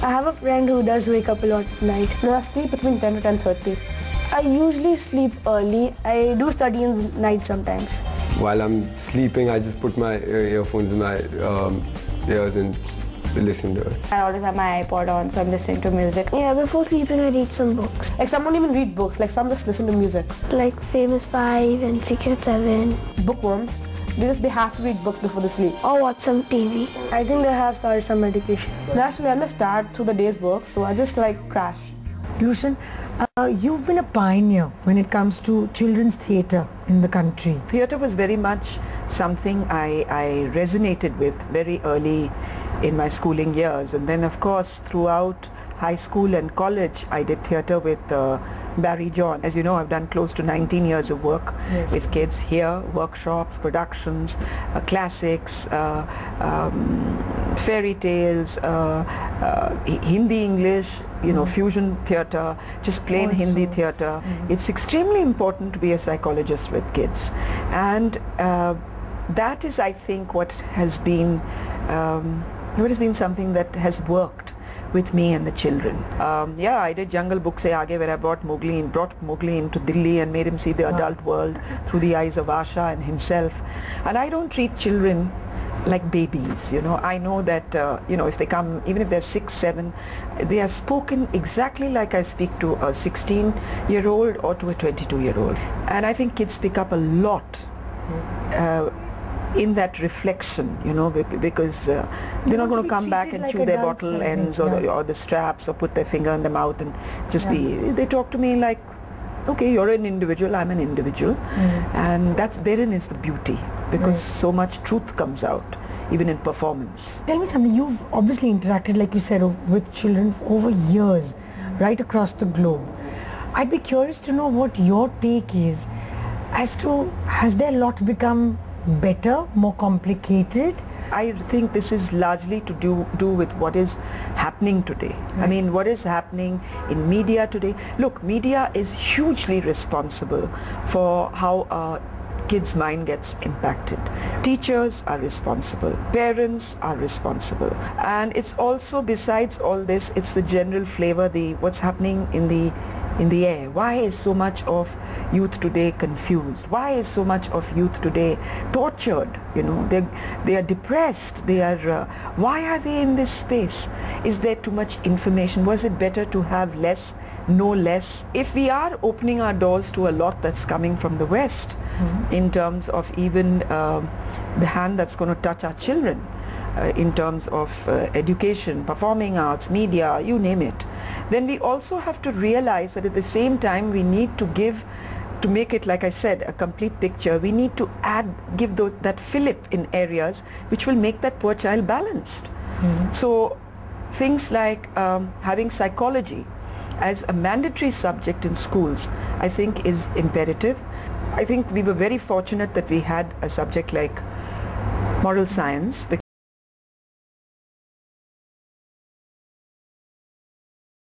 I have a friend who does wake up a lot at night. No, I sleep between 10 to 10:30. I usually sleep early. I do study in the night sometimes. While I'm sleeping, I just put my earphones in my ears and listen to it. I always have my iPod on, so I'm listening to music. Yeah, before sleeping I read some books. Like some don't even read books, like some just listen to music. Like Famous 5 and Secret 7. Bookworms, they have to read books before they sleep. Or watch some TV. I think they have started some medication. Naturally, I'm just tired through the day's work, so I just like crash. Lushan, you've been a pioneer when it comes to children's theatre in the country. Theatre was very much something I resonated with very early in my schooling years, and then of course throughout high school and college I did theatre with Barry John. As you know, I've done close to 19 years of work with kids here, workshops, productions, classics, fairy tales, Hindi English, fusion theatre, just plain Hindi theatre. It's extremely important to be a psychologist with kids, and that is, I think, what has been something that has worked with me and the children. Yeah, I did Jungle Book Se Aage, where I brought Mowgli into Delhi and made him see the adult world through the eyes of Asha and himself. And I don't treat children like babies, I know that, if they come, even if they're 6, 7, they are spoken exactly like I speak to a 16-year-old or to a 22-year-old. And I think kids pick up a lot in that reflection, because they're not going to come back and like chew their bottle ends or the straps or put their finger in the mouth and just they talk to me like, okay, you're an individual, I'm an individual, and therein is the beauty, because so much truth comes out, even in performance. Tell me something, you've obviously interacted, like you said, with children over years, right across the globe. I'd be curious to know what your take is as to, has their lot become better, more complicated? I think this is largely to do with what is happening today. I mean, what is happening in media today. Look, media is hugely responsible for how a kid's mind gets impacted. Teachers are responsible, parents are responsible, and it's also, besides all this, it's the general flavor, what's happening in the air. Why is so much of youth today confused? Why is so much of youth today tortured? They are depressed. Why are they in this space? Is there too much information? Was it better to have less, know less? If we are opening our doors to a lot that's coming from the West, in terms of even the hand that's going to touch our children, in terms of education, performing arts, media, you name it, then we also have to realize that at the same time we need to make it, like I said, a complete picture. We need to give that fillip in areas which will make that poor child balanced. So things like having psychology as a mandatory subject in schools, I think is imperative. I think we were very fortunate that we had a subject like moral science,